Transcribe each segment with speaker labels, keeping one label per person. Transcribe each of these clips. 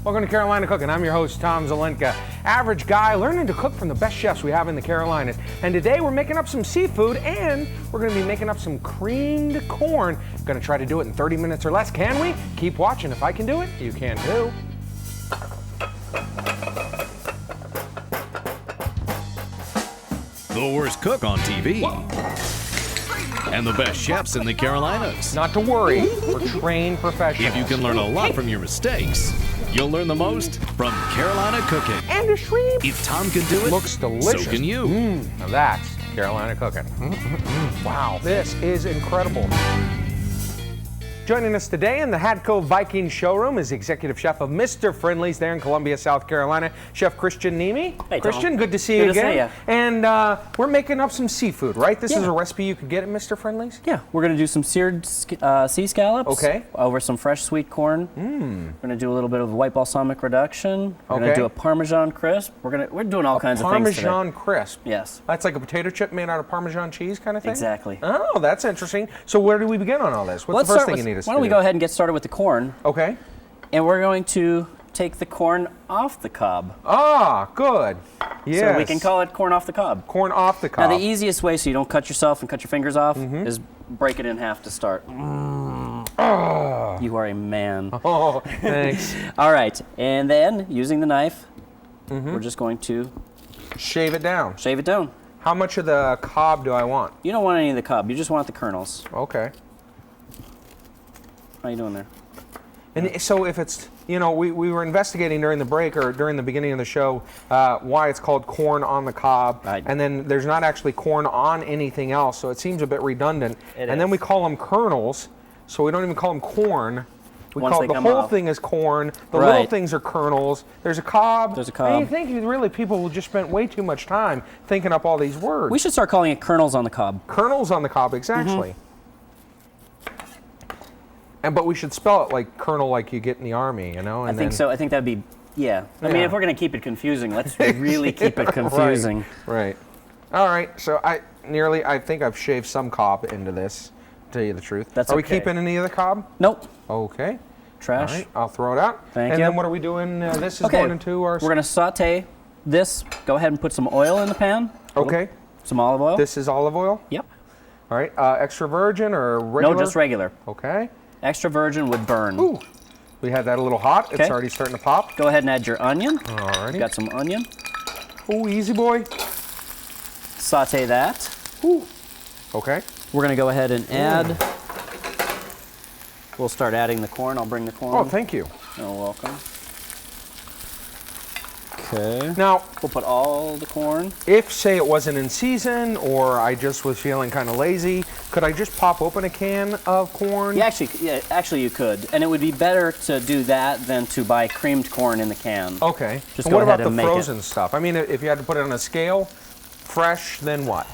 Speaker 1: Welcome to Carolina Cooking. I'm your host, Tom Zelenka. Average guy learning to cook from the best chefs we have in the Carolinas. And today we're making up some seafood and we're going to be making up some creamed corn. Going to try to do it in 30 minutes or less. Can we? Keep watching. If I can do it, you can too.
Speaker 2: The worst cook on TV. And the best chefs in the Carolinas.
Speaker 1: Not to worry, we're trained professionals.
Speaker 2: If you can learn a lot from your mistakes, you'll learn the most from Carolina Cooking.
Speaker 1: And a shrimp.
Speaker 2: If Tom can do it,
Speaker 1: Looks delicious.
Speaker 2: so can you.
Speaker 1: Now that's Carolina Cooking. Wow, this is incredible. Joining us today in the Hadco Viking showroom is executive chef of Mr. Friendly's there in Columbia, South Carolina, Chef Christian Niemi.
Speaker 3: Hey,
Speaker 1: Christian,
Speaker 3: Tom.
Speaker 1: good to see you
Speaker 3: Good to
Speaker 1: again.
Speaker 3: see ya.
Speaker 1: And we're making up some seafood, right? This is a recipe you could get at Mr. Friendly's?
Speaker 3: Yeah, we're going to do some seared sea scallops.
Speaker 1: Okay.
Speaker 3: Over some fresh sweet corn. We're going to do a little bit of white balsamic reduction. We're going to do a Parmesan crisp. We're doing all kinds of things today.
Speaker 1: Parmesan crisp.
Speaker 3: Yes.
Speaker 1: That's like a potato chip made out of Parmesan cheese kind of thing?
Speaker 3: Exactly.
Speaker 1: Oh, that's interesting. So where do we begin on all this? What's the first thing you need us to do?
Speaker 3: Why don't we go ahead and get started with the corn?
Speaker 1: Okay.
Speaker 3: And we're going to take the corn off the cob.
Speaker 1: Ah, good. Yes.
Speaker 3: So we can call it corn off the cob.
Speaker 1: Corn off the cob.
Speaker 3: Now the easiest way so you don't cut yourself and cut your fingers off is break it in half to start. You are a man.
Speaker 1: Oh, thanks.
Speaker 3: All right, and then using the knife, we're just going to
Speaker 1: Shave it down.
Speaker 3: shave it down.
Speaker 1: How much of the cob do I want?
Speaker 3: You don't want any of the cob, you just want the kernels.
Speaker 1: Okay.
Speaker 3: How you doing there?
Speaker 1: And so if it's, you know, we were investigating during the break or during the beginning of the show why it's called corn on the cob.
Speaker 3: Right.
Speaker 1: And then there's not actually corn on anything else, so it seems a bit redundant.
Speaker 3: It
Speaker 1: and then
Speaker 3: is.
Speaker 1: we call them kernels, so we don't even call them corn. We
Speaker 3: Once
Speaker 1: call
Speaker 3: they
Speaker 1: the
Speaker 3: come
Speaker 1: whole
Speaker 3: off.
Speaker 1: thing is corn. The little
Speaker 3: Right.
Speaker 1: things are kernels. There's a cob.
Speaker 3: There's a
Speaker 1: And you
Speaker 3: cob.
Speaker 1: think really people just spent way too much time thinking up all these words.
Speaker 3: We should start calling it kernels on the cob.
Speaker 1: Kernels on the cob, exactly. But we should spell it like colonel, like you get in the army, you know. And
Speaker 3: I think so. I think that'd be, yeah. I mean,
Speaker 1: Yeah.
Speaker 3: if we're going to keep it confusing, let's really keep it confusing.
Speaker 1: Right. All right. So I think I've shaved some cob into this. To tell you the truth.
Speaker 3: That's
Speaker 1: Are we
Speaker 3: okay.
Speaker 1: keeping any of the cob?
Speaker 3: Nope.
Speaker 1: Okay.
Speaker 3: Trash.
Speaker 1: All right. I'll throw it out.
Speaker 3: Thank
Speaker 1: and
Speaker 3: you.
Speaker 1: then what are we doing? This is
Speaker 3: Okay.
Speaker 1: going into our.
Speaker 3: We're going to saute this. Go ahead and put some oil in the pan.
Speaker 1: Okay.
Speaker 3: Some olive oil.
Speaker 1: This is olive oil.
Speaker 3: Yep.
Speaker 1: All right. Extra virgin or regular?
Speaker 3: No, just regular.
Speaker 1: Okay.
Speaker 3: Extra virgin would burn.
Speaker 1: Ooh. We had that a little hot. It's
Speaker 3: Okay.
Speaker 1: already starting to pop.
Speaker 3: Go ahead and add your onion.
Speaker 1: Alrighty.
Speaker 3: Got some onion.
Speaker 1: Ooh, easy boy.
Speaker 3: Saute that.
Speaker 1: Ooh. Okay.
Speaker 3: We're going to go ahead and add. We'll start adding the corn. I'll bring the corn.
Speaker 1: Oh, thank you.
Speaker 3: You're welcome. Okay.
Speaker 1: Now,
Speaker 3: We'll put all the corn.
Speaker 1: if, say, it wasn't in season or I just was feeling kind of lazy, could I just pop open a can of corn?
Speaker 3: Yeah, actually you could. And it would be better to do that than to buy creamed corn in the can.
Speaker 1: Okay.
Speaker 3: Just
Speaker 1: And
Speaker 3: go
Speaker 1: what
Speaker 3: ahead
Speaker 1: about
Speaker 3: and
Speaker 1: the
Speaker 3: make it.
Speaker 1: frozen stuff? I mean, if you had to put it on a scale, fresh, then what?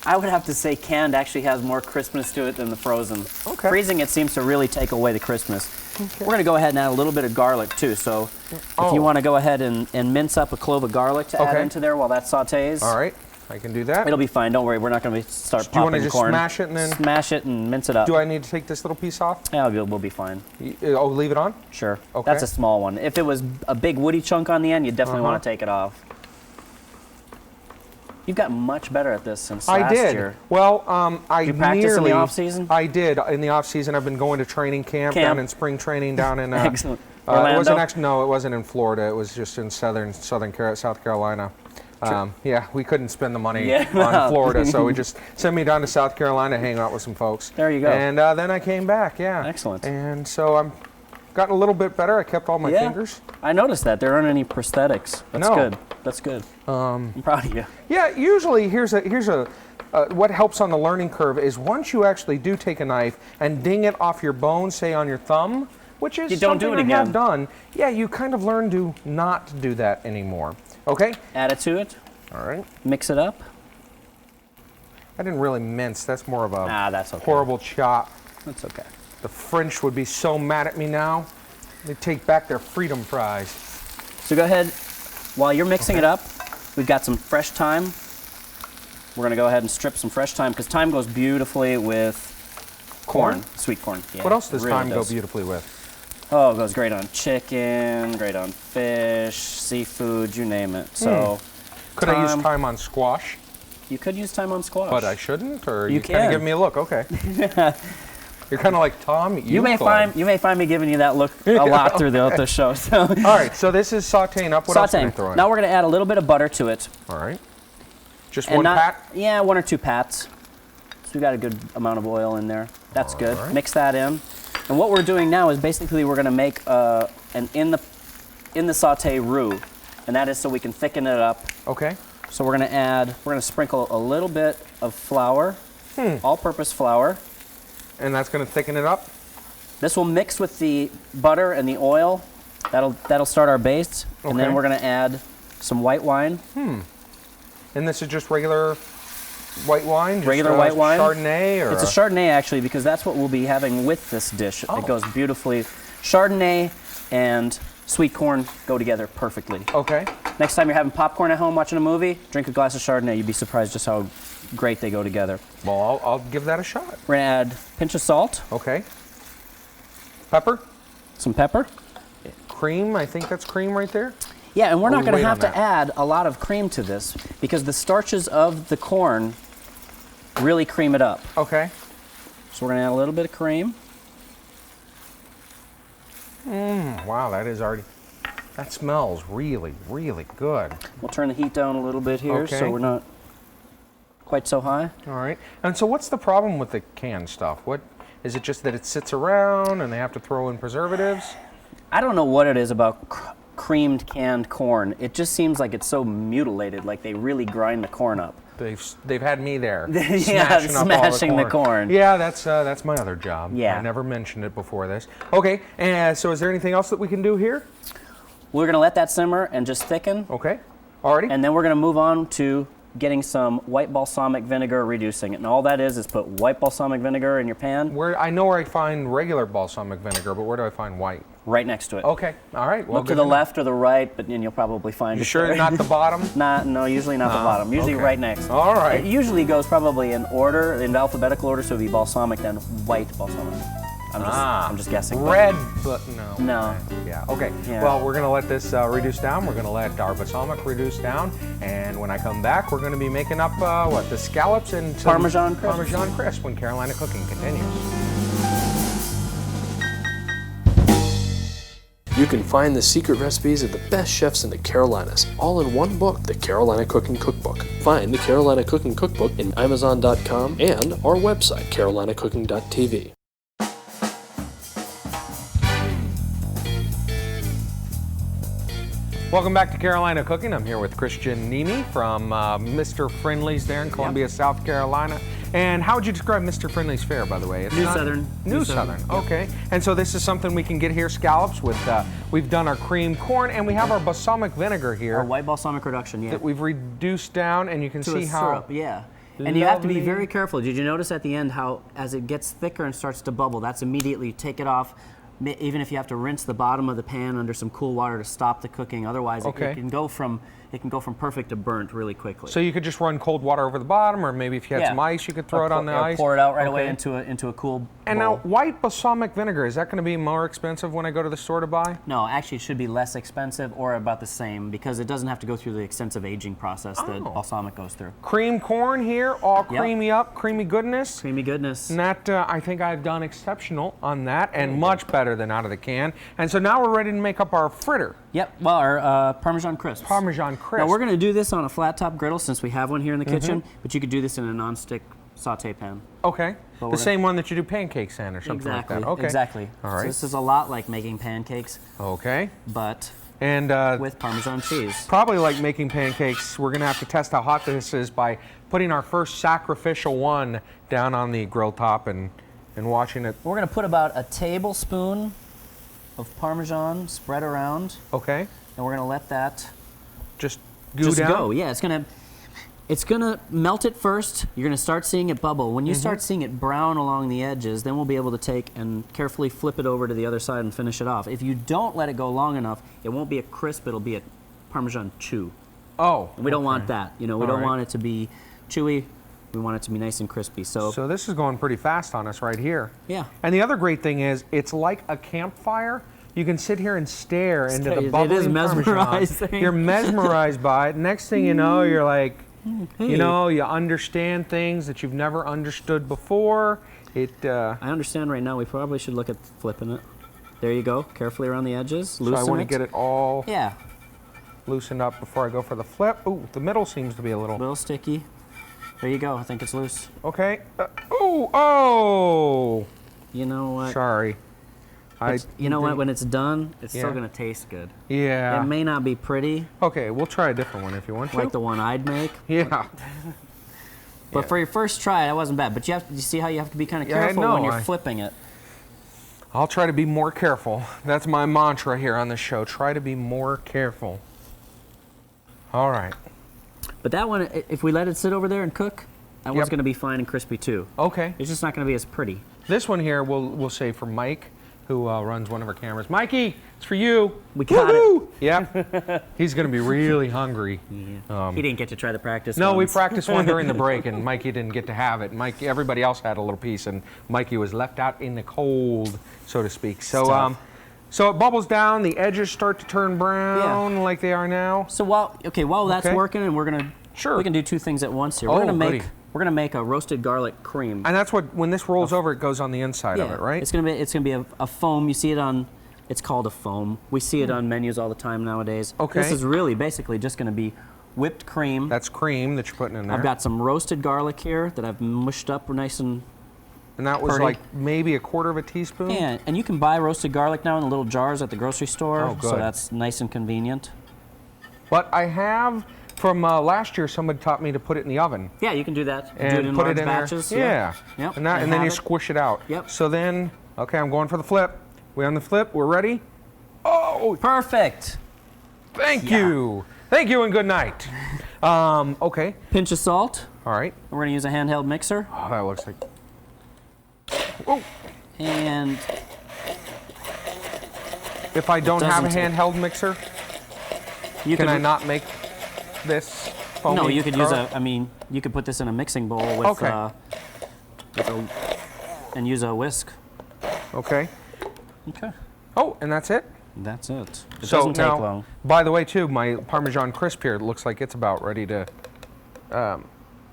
Speaker 3: I would have to say canned actually has more crispness to it than the frozen.
Speaker 1: Okay.
Speaker 3: Freezing it seems to really take away the crispness. We're going to go ahead and add a little bit of garlic too. So if you want to go ahead and mince up a clove of garlic to add
Speaker 1: Okay.
Speaker 3: into there while that sautés.
Speaker 1: All right. I can do that.
Speaker 3: It'll be fine. Don't worry. We're not going to start
Speaker 1: Do you want
Speaker 3: popping
Speaker 1: to just
Speaker 3: corn.
Speaker 1: smash it and then?
Speaker 3: Smash it and mince it up.
Speaker 1: Do I need to take this little piece off?
Speaker 3: Yeah, we'll be fine.
Speaker 1: Oh, leave it on?
Speaker 3: Sure.
Speaker 1: Okay.
Speaker 3: That's a small one. If it was a big woody chunk on the end, you definitely want to take it off. You've gotten much better at this since
Speaker 1: I
Speaker 3: last
Speaker 1: did.
Speaker 3: year.
Speaker 1: Well, I
Speaker 3: You practice in the off season?
Speaker 1: I did. In the off season, I've been going to training camp down in spring training down in.
Speaker 3: Excellent.
Speaker 1: It wasn't
Speaker 3: Orlando?
Speaker 1: no, it wasn't in Florida. It was just in South Carolina. Yeah, we couldn't spend the money on Florida, so we just sent me down to South Carolina, hang out with some folks.
Speaker 3: There you go.
Speaker 1: And then I came back. Yeah.
Speaker 3: Excellent.
Speaker 1: And so I'm gotten a little bit better. I kept all my fingers.
Speaker 3: I noticed that. There aren't any prosthetics. That's
Speaker 1: No.
Speaker 3: good. That's good. I'm proud of you.
Speaker 1: Yeah, usually here's a what helps on the learning curve is once you actually do take a knife and ding it off your bone, say on your thumb, which is
Speaker 3: You don't do
Speaker 1: something
Speaker 3: it
Speaker 1: I have
Speaker 3: again.
Speaker 1: done. Yeah, you kind of learn to not do that anymore. Okay?
Speaker 3: Add it to it.
Speaker 1: All right.
Speaker 3: Mix it up.
Speaker 1: I didn't really mince. That's more of a
Speaker 3: That's okay.
Speaker 1: horrible chop.
Speaker 3: That's okay.
Speaker 1: The French would be so mad at me now. They take back their freedom fries.
Speaker 3: So go ahead. While you're mixing it up, we've got some fresh thyme. We're going to go ahead and strip some fresh thyme because thyme goes beautifully with corn. Sweet corn. Yeah,
Speaker 1: What else does
Speaker 3: it really
Speaker 1: thyme go
Speaker 3: does.
Speaker 1: beautifully with?
Speaker 3: Oh, it goes great on chicken, great on fish, seafood, you name it. So,
Speaker 1: Could I use thyme on squash?
Speaker 3: You could use thyme on squash.
Speaker 1: But I shouldn't, or
Speaker 3: You
Speaker 1: kind of
Speaker 3: can.
Speaker 1: give me a look. Okay. You're kind of like Tom.
Speaker 3: You may find me giving you that look a lot throughout the show. So.
Speaker 1: All right, so this is sautéing up. What else can I throw in?
Speaker 3: Now we're going to add a little bit of butter to it.
Speaker 1: All right. Just one pat?
Speaker 3: Yeah, 1 or 2 pats. So we got a good amount of oil in there. That's good.
Speaker 1: Right.
Speaker 3: Mix that in. And what we're doing now is basically we're going to make an in the sauté roux, and that is so we can thicken it up.
Speaker 1: Okay.
Speaker 3: So we're going to sprinkle a little bit of flour, all-purpose flour.
Speaker 1: And that's going to thicken it up?
Speaker 3: This will mix with the butter and the oil. That'll start our base.
Speaker 1: Okay.
Speaker 3: And then we're going to add some white wine.
Speaker 1: And this is just regular white wine? Just
Speaker 3: Regular white wine.
Speaker 1: Chardonnay? Or
Speaker 3: It's a Chardonnay, actually, because that's what we'll be having with this dish.
Speaker 1: Oh.
Speaker 3: It goes beautifully. Chardonnay and sweet corn go together perfectly.
Speaker 1: Okay.
Speaker 3: Next time you're having popcorn at home watching a movie, drink a glass of Chardonnay. You'd be surprised just how great they go together.
Speaker 1: Well, I'll give that a shot.
Speaker 3: We're going to add a pinch of salt.
Speaker 1: Okay. Pepper?
Speaker 3: Some pepper.
Speaker 1: Cream? I think that's cream right there.
Speaker 3: Yeah, and we're not going
Speaker 1: wait
Speaker 3: to
Speaker 1: on
Speaker 3: have to
Speaker 1: that.
Speaker 3: add a lot of cream to this because the starches of the corn really cream it up.
Speaker 1: Okay.
Speaker 3: So we're going to add a little bit of cream.
Speaker 1: Wow, that smells really, really good.
Speaker 3: We'll turn the heat down a little bit here
Speaker 1: Okay.
Speaker 3: so we're not quite so high.
Speaker 1: All right. And so what's the problem with the canned stuff? What is it, just that it sits around and they have to throw in preservatives?
Speaker 3: I don't know what it is about creamed canned corn. It just seems like it's so mutilated, like they really grind the corn up.
Speaker 1: They've had me there.
Speaker 3: Yeah, smashing the corn.
Speaker 1: Yeah, that's my other job.
Speaker 3: Yeah.
Speaker 1: I never mentioned it before this. Okay, and so is there anything else that we can do here?
Speaker 3: We're going to let that simmer and just thicken.
Speaker 1: Okay. Alrighty.
Speaker 3: And then we're going to move on to getting some white balsamic vinegar, reducing it. And all that is put white balsamic vinegar in your pan.
Speaker 1: I know where I find regular balsamic vinegar, but where do I find white?
Speaker 3: Right next to it.
Speaker 1: Okay. All right. Well,
Speaker 3: Look to the left or the right, but then you'll probably find
Speaker 1: You
Speaker 3: it
Speaker 1: sure
Speaker 3: there.
Speaker 1: not the bottom?
Speaker 3: No, usually not the bottom. Usually
Speaker 1: okay.
Speaker 3: right next.
Speaker 1: All right.
Speaker 3: It usually goes probably in order, in alphabetical order, so it'd be balsamic, then white balsamic. I'm just guessing.
Speaker 1: Red, but no.
Speaker 3: No.
Speaker 1: Yeah. Okay.
Speaker 3: Yeah.
Speaker 1: Well, we're gonna let this reduce down. We're gonna let our balsamic reduce down, and when I come back, we're gonna be making up the scallops and some
Speaker 3: Parmesan crisp.
Speaker 1: Parmesan crisp when Carolina Cooking continues.
Speaker 4: You can find the secret recipes of the best chefs in the Carolinas, all in one book, the Carolina Cooking Cookbook. Find the Carolina Cooking Cookbook in Amazon.com and our website, carolinacooking.tv.
Speaker 1: Welcome back to Carolina Cooking. I'm here with Christian Nemi from Mr. Friendly's there in Columbia, South Carolina. And how would you describe Mr. Friendly's fare, by the way? It's
Speaker 3: New Southern.
Speaker 1: New Southern. Okay. And so this is something we can get here, scallops with, we've done our creamed corn, and we have our balsamic vinegar here.
Speaker 3: Or white balsamic reduction, yeah.
Speaker 1: That we've reduced down, and you can
Speaker 3: To
Speaker 1: see
Speaker 3: a
Speaker 1: how...
Speaker 3: syrup, yeah. And you have to be
Speaker 1: lovely.
Speaker 3: very careful. Did you notice at the end how, as it gets thicker and starts to bubble, that's immediately, you take it off, even if you have to rinse the bottom of the pan under some cool water to stop the cooking. Otherwise,
Speaker 1: Okay.
Speaker 3: it can go from perfect to burnt really quickly.
Speaker 1: So you could just run cold water over the bottom, or maybe if you had some ice, you could throw it on the ice.
Speaker 3: Pour it out right away
Speaker 1: Okay.
Speaker 3: into a cool
Speaker 1: And
Speaker 3: bowl.
Speaker 1: now, white balsamic vinegar, is that going to be more expensive when I go to the store to buy?
Speaker 3: No, actually, it should be less expensive or about the same because it doesn't have to go through the extensive aging process that balsamic goes through.
Speaker 1: Cream corn here, all
Speaker 3: Yep.
Speaker 1: creamy up, creamy goodness.
Speaker 3: Creamy goodness.
Speaker 1: And that, I think I've done exceptional on that, and much better than out of the can. And so now we're ready to make up our fritter,
Speaker 3: Yep, well, our Parmesan crisps.
Speaker 1: Parmesan crisp.
Speaker 3: Now, we're going to do this on a flat top griddle since we have one here in the kitchen, but you could do this in a non-stick saute pan.
Speaker 1: Okay,
Speaker 3: But
Speaker 1: the
Speaker 3: we're
Speaker 1: same one that you do pancakes in or something
Speaker 3: Exactly,
Speaker 1: like that. Okay.
Speaker 3: exactly.
Speaker 1: All
Speaker 3: So
Speaker 1: right.
Speaker 3: this is a lot like making pancakes,
Speaker 1: Okay.
Speaker 3: but
Speaker 1: And
Speaker 3: with Parmesan cheese.
Speaker 1: probably like making pancakes, we're going to have to test how hot this is by putting our first sacrificial one down on the grill top and watching it.
Speaker 3: We're going to put about a tablespoon of Parmesan spread around,
Speaker 1: Okay.
Speaker 3: and we're going to let that
Speaker 1: Just
Speaker 3: just
Speaker 1: down.
Speaker 3: go. Yeah, it's gonna melt it first. You're gonna start seeing it bubble. When you start seeing it brown along the edges, then we'll be able to take and carefully flip it over to the other side and finish it off. If you don't let it go long enough, it won't be a crisp, it'll be a Parmesan chew.
Speaker 1: Oh.
Speaker 3: And we don't want that. You know, we don't
Speaker 1: right.
Speaker 3: want it to be chewy. We want it to be nice and crispy. So
Speaker 1: this is going pretty fast on us right here.
Speaker 3: yeah.
Speaker 1: And the other great thing is, it's like a campfire. You can sit here and stare into the bubbling
Speaker 3: It is mesmerizing.
Speaker 1: Parmesan. You're mesmerized by it. Next thing you know, you're like,
Speaker 3: Hey.
Speaker 1: you know, you understand things that you've never understood before.
Speaker 3: I understand right now. We probably should look at flipping it. There you go. Carefully around the edges.
Speaker 1: So
Speaker 3: Loosen
Speaker 1: I want to get it all
Speaker 3: Yeah.
Speaker 1: loosened up before I go for the flip. Ooh, the middle seems to be a
Speaker 3: A
Speaker 1: little.
Speaker 3: little sticky. There you go. I think it's loose.
Speaker 1: Okay. Oh!
Speaker 3: You know what?
Speaker 1: Sorry.
Speaker 3: You know what? When it's done, it's still
Speaker 1: Yeah.
Speaker 3: going to taste good.
Speaker 1: Yeah.
Speaker 3: It may not be pretty
Speaker 1: Okay, we'll try a different one if you want to.
Speaker 3: like the one I'd make,
Speaker 1: Yeah.
Speaker 3: but
Speaker 1: Yeah.
Speaker 3: for your first try, that wasn't bad. But you see how you have to be kind of
Speaker 1: Yeah, I
Speaker 3: careful
Speaker 1: know.
Speaker 3: when you're flipping it.
Speaker 1: I'll try to be more careful. That's my mantra here on the show. Try to be more careful. All right.
Speaker 3: But that one, if we let it sit over there and cook, that one's
Speaker 1: Yep.
Speaker 3: going to be fine and crispy too.
Speaker 1: Okay.
Speaker 3: It's just not going to be as pretty.
Speaker 1: This one here we'll save for Mike, who runs one of our cameras. Mikey, it's for you.
Speaker 3: We got
Speaker 1: Woo-hoo! Yeah. He's going to be really hungry.
Speaker 3: Yeah. He didn't get to try the practice.
Speaker 1: No, we
Speaker 3: ones.
Speaker 1: practiced one during the break, and Mikey didn't get to have it. Everybody else had a little piece, and Mikey was left out in the cold, so to speak. So, so it bubbles down. The edges start to turn brown like they are now.
Speaker 3: So while that's working, and we can do two things at once here. We're
Speaker 1: goody.
Speaker 3: We're gonna make a roasted garlic cream.
Speaker 1: And that's what, when this rolls over, it goes on the inside of it, right?
Speaker 3: It's gonna be a foam. You see it on. It's called a foam. We see it on menus all the time nowadays.
Speaker 1: Okay.
Speaker 3: This is really basically just gonna be whipped cream.
Speaker 1: That's cream that you're putting in there.
Speaker 3: I've got some roasted garlic here that I've mushed up nice and.
Speaker 1: And that was
Speaker 3: Purdy.
Speaker 1: like maybe a quarter of a teaspoon?
Speaker 3: Yeah, and you can buy roasted garlic now in the little jars at the grocery store.
Speaker 1: Oh, good.
Speaker 3: So that's nice and convenient.
Speaker 1: But I have, from last year, somebody taught me to put it in the oven.
Speaker 3: Yeah, you can do that.
Speaker 1: And
Speaker 3: do it in
Speaker 1: put
Speaker 3: large
Speaker 1: it in
Speaker 3: batches.
Speaker 1: there. Yeah.
Speaker 3: Yep.
Speaker 1: And then you
Speaker 3: have it.
Speaker 1: squish it out.
Speaker 3: Yep.
Speaker 1: So then, okay, I'm going for the flip. We on the flip? We're ready? Oh,
Speaker 3: Perfect.
Speaker 1: thank you. Thank you and good night. Okay.
Speaker 3: Pinch of salt.
Speaker 1: All right.
Speaker 3: We're gonna use a handheld mixer.
Speaker 1: Oh, that looks like. Oh.
Speaker 3: And
Speaker 1: If I don't have a
Speaker 3: doesn't take-
Speaker 1: handheld mixer,
Speaker 3: you
Speaker 1: can
Speaker 3: could
Speaker 1: I not make this foamy?
Speaker 3: No, you could use
Speaker 1: garlic?
Speaker 3: you could put this in a mixing bowl with,
Speaker 1: Okay.
Speaker 3: and use a whisk.
Speaker 1: Okay.
Speaker 3: Okay.
Speaker 1: Oh, and that's it?
Speaker 3: That's it. It
Speaker 1: So
Speaker 3: doesn't take
Speaker 1: now,
Speaker 3: long.
Speaker 1: by the way, too, my Parmesan crisp here looks like it's about ready to.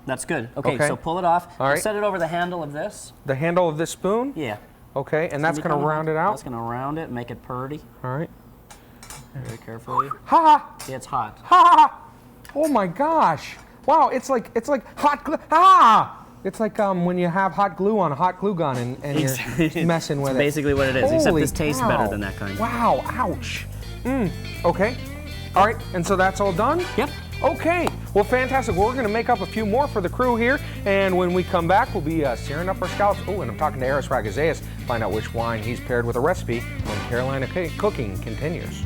Speaker 3: That's good. Okay,
Speaker 1: Okay.
Speaker 3: so pull it off.
Speaker 1: All right.
Speaker 3: Set it over the handle of this.
Speaker 1: The handle of this spoon?
Speaker 3: Yeah.
Speaker 1: Okay, and that's going to round it out?
Speaker 3: That's going to round it, make it purdy.
Speaker 1: All right.
Speaker 3: Very carefully.
Speaker 1: Ha ha!
Speaker 3: See, it's hot.
Speaker 1: Ha! Oh my gosh! Wow, it's like hot glue. Ah! It's like when you have hot glue on a hot glue gun and you're messing with it.
Speaker 3: Basically what it is, except
Speaker 1: Holy
Speaker 3: this tastes
Speaker 1: cow.
Speaker 3: better than that kind.
Speaker 1: Wow! Ouch! Okay. All right, and so that's all done.
Speaker 3: Yep.
Speaker 1: Okay. Well, fantastic. Well, we're going to make up a few more for the crew here, and when we come back, we'll be searing up our scallops. Oh, and I'm talking to Aris Ragazeas. Find out which wine he's paired with a recipe when Carolina Cooking continues.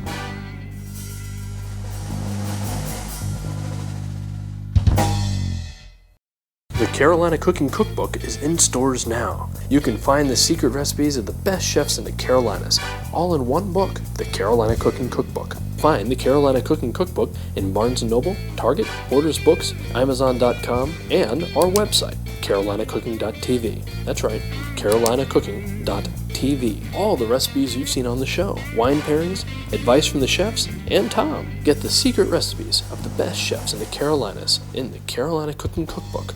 Speaker 4: The Carolina Cooking Cookbook is in stores now. You can find the secret recipes of the best chefs in the Carolinas, all in one book, the Carolina Cooking Cookbook. Find the Carolina Cooking Cookbook in Barnes & Noble, Target, Borders Books, Amazon.com, and our website, carolinacooking.tv. That's right, carolinacooking.tv. All the recipes you've seen on the show, wine pairings, advice from the chefs, and Tom. Get the secret recipes of the best chefs in the Carolinas in the Carolina Cooking Cookbook.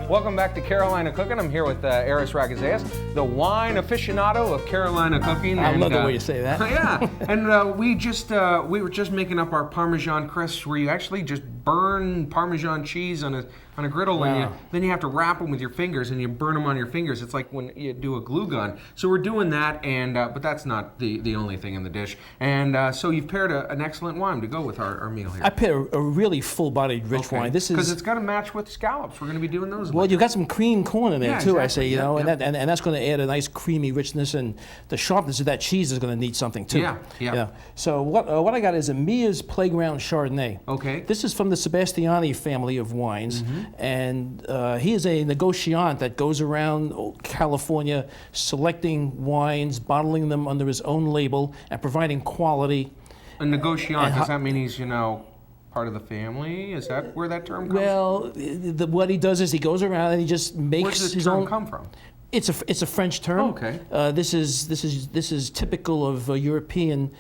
Speaker 1: Welcome back to Carolina Cooking. I'm here with Aris Ragazeas, the wine aficionado of Carolina Cooking.
Speaker 5: I love the way you say that.
Speaker 1: Yeah, and we were just making up our Parmesan crisps, where you actually just burn Parmesan cheese on a griddle, and then you have to wrap them with your fingers, and you burn them on your fingers. It's like when you do a glue gun. So we're doing that, and but that's not the only thing in the dish. And so you've paired an excellent wine to go with our meal here.
Speaker 5: I paired a really full-bodied, rich wine. This
Speaker 1: because
Speaker 5: is
Speaker 1: it's got to match with scallops. We're going to be doing those.
Speaker 5: well, you've got some cream corn in there
Speaker 1: Yeah,
Speaker 5: too.
Speaker 1: exactly.
Speaker 5: I say, you know,
Speaker 1: Yep,
Speaker 5: and that's going to add a nice creamy richness, and the sharpness of that cheese is going to need something too.
Speaker 1: Yeah, yeah.
Speaker 5: You know. So what I got is a Mia's Playground Chardonnay.
Speaker 1: Okay.
Speaker 5: This is from the Sebastiani family of wines, and he is a negociant that goes around California selecting wines, bottling them under his own label, and providing quality.
Speaker 1: A negociant, does that mean he's, part of the family? Is that where that term comes from?
Speaker 5: Well, what he does is he goes around and he just makes
Speaker 1: Where does
Speaker 5: his
Speaker 1: the term
Speaker 5: own.
Speaker 1: come from?
Speaker 5: It's a French term.
Speaker 1: Oh, okay.
Speaker 5: This is typical of European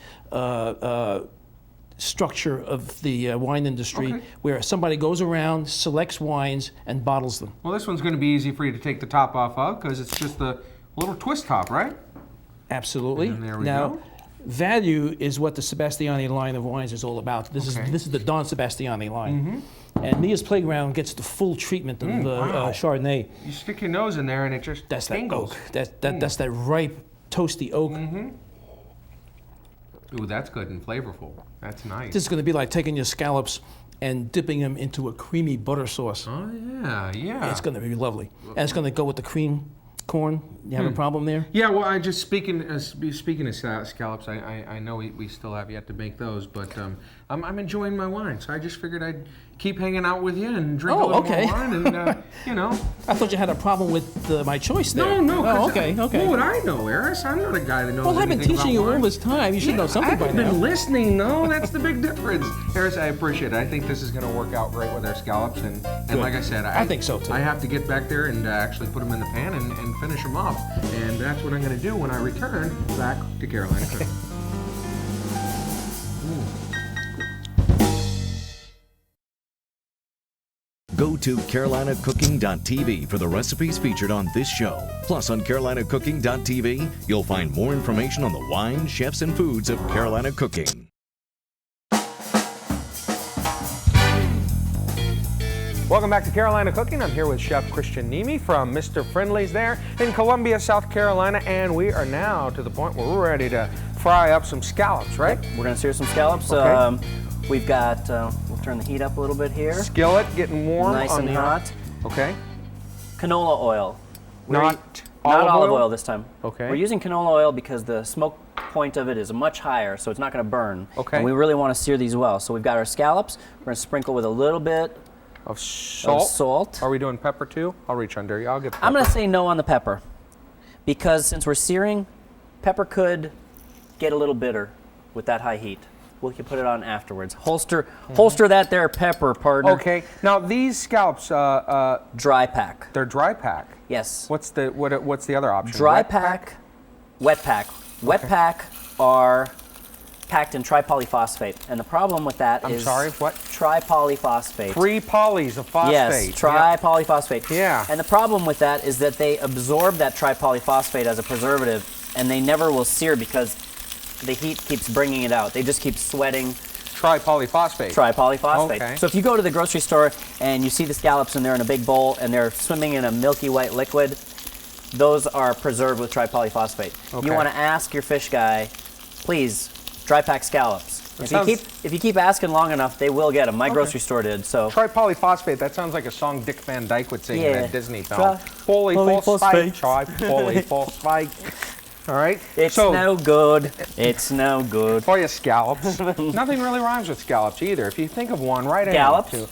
Speaker 5: structure of the wine industry,
Speaker 1: Okay.
Speaker 5: where somebody goes around, selects wines, and bottles them.
Speaker 1: Well, this one's going to be easy for you to take the top off of because it's just a little twist top, right?
Speaker 5: Absolutely.
Speaker 1: And there we
Speaker 5: now,
Speaker 1: go.
Speaker 5: value is what the Sebastiani line of wines is all about. This
Speaker 1: Okay.
Speaker 5: is the Don Sebastiani line. And Mia's Playground gets the full treatment of
Speaker 1: wow.
Speaker 5: Chardonnay.
Speaker 1: You stick your nose in there and it just
Speaker 5: That's that
Speaker 1: tingles.
Speaker 5: oak. That's that ripe, toasty oak.
Speaker 1: Ooh, that's good and flavorful. That's nice.
Speaker 5: This is going to be like taking your scallops and dipping them into a creamy butter sauce.
Speaker 1: Oh, yeah.
Speaker 5: It's going to be lovely. And it's going to go with the cream corn. You have a problem there?
Speaker 1: Yeah, well, I just speaking of scallops, I know we still have yet to make those, but I'm enjoying my wine, so I just figured I'd keep hanging out with you and drink a little
Speaker 5: okay.
Speaker 1: more wine, and
Speaker 5: I thought you had a problem with my choice there.
Speaker 1: No.
Speaker 5: Oh, okay.
Speaker 1: What would I know, Eris? I'm not a guy that knows
Speaker 5: Well, I've been
Speaker 1: anything
Speaker 5: teaching you
Speaker 1: about
Speaker 5: all
Speaker 1: wine.
Speaker 5: this time. You should know something
Speaker 1: I
Speaker 5: by
Speaker 1: haven't
Speaker 5: now.
Speaker 1: been listening, though. That's the big difference. Eris, I appreciate it. I think this is going to work out great with our scallops, and like I said,
Speaker 5: I think so, too.
Speaker 1: I have to get back there and actually put them in the pan and finish them off, and that's what I'm going to do when I return back to Carolina Cooking.
Speaker 2: Go to carolinacooking.tv for the recipes featured on this show. Plus, on carolinacooking.tv, you'll find more information on the wines, chefs, and foods of Carolina Cooking.
Speaker 1: Welcome back to Carolina Cooking. I'm here with Chef Christian Niemi from Mr. Friendly's there in Columbia, South Carolina, and we are now to the point where we're ready to fry up some scallops, right?
Speaker 3: We're going to sear some scallops.
Speaker 1: Okay.
Speaker 3: We've got, we'll turn the heat up a little bit here.
Speaker 1: Skillet getting warm.
Speaker 3: Nice
Speaker 1: on
Speaker 3: and
Speaker 1: the
Speaker 3: hot.
Speaker 1: Okay.
Speaker 3: Canola oil.
Speaker 1: Not
Speaker 3: Not olive
Speaker 1: oil?
Speaker 3: oil this time.
Speaker 1: Okay.
Speaker 3: We're using canola oil because the smoke point of it is much higher, so it's not going to burn.
Speaker 1: Okay.
Speaker 3: And we really want to sear these well. So we've got our scallops. We're going to sprinkle with a little bit
Speaker 1: Of salt.
Speaker 3: of salt.
Speaker 1: Are we doing pepper too? I'll reach under you. I'll get pepper.
Speaker 3: I'm going to say no on the pepper because since we're searing, pepper could get a little bitter with that high heat. We can put it on afterwards. Holster that there pepper, partner.
Speaker 1: Okay. Now these scallops,
Speaker 3: Dry pack.
Speaker 1: they're dry pack.
Speaker 3: Yes.
Speaker 1: What's the other option?
Speaker 3: Dry
Speaker 1: Wet
Speaker 3: pack, wet pack. Wet pack are packed in tripolyphosphate, and the problem with that is
Speaker 1: I'm sorry, what?
Speaker 3: tripolyphosphate.
Speaker 1: 3 polys of phosphate.
Speaker 3: Yes, tripolyphosphate.
Speaker 1: Yeah.
Speaker 3: And the problem with that is that they absorb that tripolyphosphate as a preservative, and they never will sear because the heat keeps bringing it out. They just keep sweating
Speaker 1: Tripolyphosphate.
Speaker 3: tripolyphosphate.
Speaker 1: Okay.
Speaker 3: So if you go to the grocery store and you see the scallops and they're in a big bowl and they're swimming in a milky white liquid, those are preserved with tripolyphosphate.
Speaker 1: Okay.
Speaker 3: You want to ask your fish guy, please, dry pack scallops.
Speaker 1: That
Speaker 3: If you keep asking long enough, they will get them. My grocery store did. So
Speaker 1: Tripolyphosphate, that sounds like a song Dick Van Dyke would sing in
Speaker 3: Yeah.
Speaker 1: a Disney film.
Speaker 3: Polyphosphate.
Speaker 1: Tripolyphosphate. All right.
Speaker 3: it's
Speaker 1: so,
Speaker 3: no good. It's no good.
Speaker 1: for you scallops. Nothing really rhymes with scallops either. If you think of one, right
Speaker 3: Scallops?
Speaker 1: into.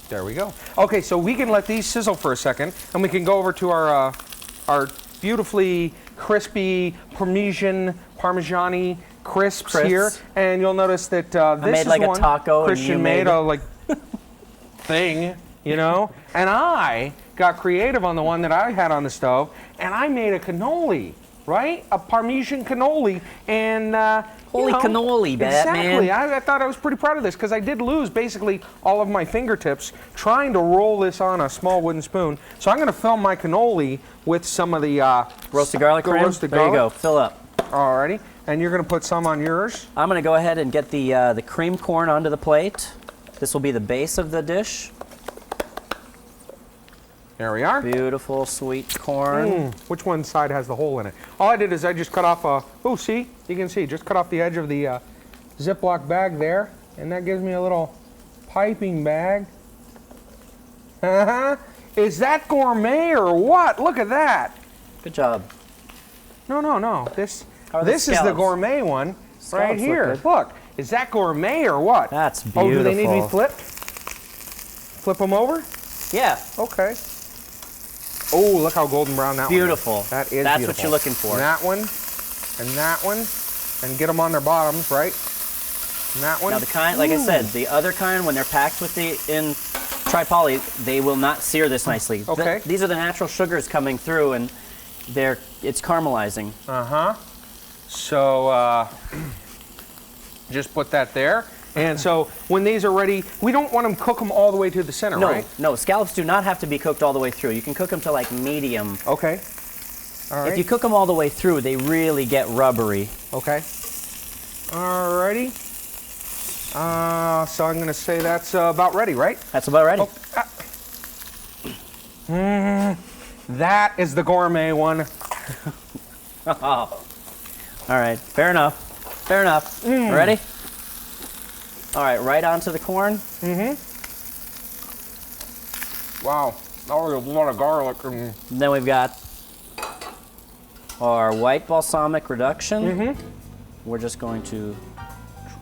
Speaker 1: There we go. Okay, so we can let these sizzle for a second, and we can go over to our beautifully crispy Parmesan-y crisps here, and you'll notice that this
Speaker 3: made
Speaker 1: is
Speaker 3: like a
Speaker 1: one
Speaker 3: taco and
Speaker 1: Christian
Speaker 3: you
Speaker 1: made
Speaker 3: made-
Speaker 1: a like thing, and I got creative on the one that I had on the stove, and I made a cannoli, right? A Parmesan cannoli, and
Speaker 3: Holy cannoli,
Speaker 1: exactly.
Speaker 3: Batman.
Speaker 1: I thought I was pretty proud of this because I did lose basically all of my fingertips trying to roll this on a small wooden spoon. So I'm going to fill my cannoli with some of the
Speaker 3: Roasted garlic cream.
Speaker 1: roasted
Speaker 3: There you
Speaker 1: garlic.
Speaker 3: go. Fill up.
Speaker 1: Alrighty, and you're going to put some on yours.
Speaker 3: I'm going to go ahead and get the cream corn onto the plate. This will be the base of the dish.
Speaker 1: There we are.
Speaker 3: Beautiful sweet corn.
Speaker 1: Which one side has the hole in it? All I did is I just cut off see, you can see, just cut off the edge of the Ziploc bag there, and that gives me a little piping bag. Is that gourmet or what? Look at that.
Speaker 3: Good job.
Speaker 1: No. This
Speaker 3: How are the
Speaker 1: is the
Speaker 3: scallops?
Speaker 1: gourmet one right
Speaker 3: Scallops look
Speaker 1: here.
Speaker 3: good.
Speaker 1: Look, is that gourmet or what?
Speaker 3: That's
Speaker 1: Oh, do they need to be
Speaker 3: beautiful.
Speaker 1: flipped? Flip them over?
Speaker 3: Yeah.
Speaker 1: Okay. Oh, look how golden brown that one
Speaker 3: Beautiful.
Speaker 1: is. That is
Speaker 3: That's
Speaker 1: beautiful.
Speaker 3: what you're looking for.
Speaker 1: And that one, and get them on their bottoms, right? And that one?
Speaker 3: Now the kind, like I said, the other kind, when they're packed with in tri-poly, they will not sear this nicely.
Speaker 1: Okay.
Speaker 3: These are the natural sugars coming through, and it's caramelizing.
Speaker 1: So just put that there. And so when these are ready, we don't want them to cook them all the way to the center, right?
Speaker 3: No, scallops do not have to be cooked all the way through. You can cook them to like medium.
Speaker 1: Okay. All right.
Speaker 3: If you cook them all the way through, they really get rubbery.
Speaker 1: Okay. Alrighty. So I'm going to say that's about ready, right?
Speaker 3: That's about ready.
Speaker 1: That is the gourmet one.
Speaker 3: All right, fair enough. Fair enough. Ready? All right, right onto the corn.
Speaker 1: Wow, that was a lot of garlic.
Speaker 3: And then we've got our white balsamic reduction. We're just going to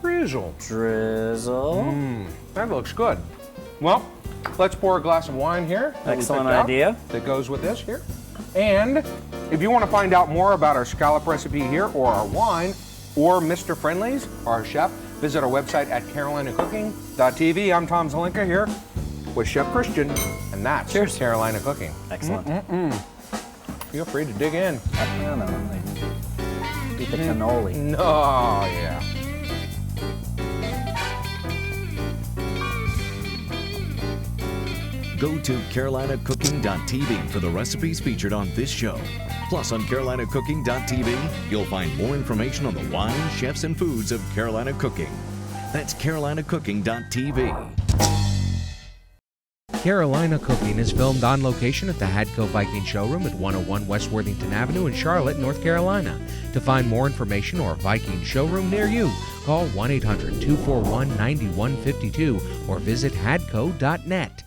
Speaker 1: Drizzle.
Speaker 3: drizzle.
Speaker 1: That looks good. Well, let's pour a glass of wine here. that we
Speaker 3: Excellent
Speaker 1: picked out
Speaker 3: idea.
Speaker 1: That goes with this here. And if you want to find out more about our scallop recipe here, or our wine, or Mr. Friendly's, our chef, visit our website at carolinacooking.tv. I'm Tom Zelenka here with Chef Christian, and that's
Speaker 3: Cheers.
Speaker 1: Carolina Cooking.
Speaker 3: Excellent.
Speaker 1: Feel free to dig in.
Speaker 3: Eat the cannoli.
Speaker 1: Oh, yeah.
Speaker 2: Go to carolinacooking.tv for the recipes featured on this show. Plus, on carolinacooking.tv, you'll find more information on the wines, chefs, and foods of Carolina Cooking. That's carolinacooking.tv.
Speaker 1: Carolina Cooking is filmed on location at the Hadco Viking Showroom at 101 West Worthington Avenue in Charlotte, North Carolina. To find more information or a Viking showroom near you, call 1-800-241-9152 or visit hadco.net.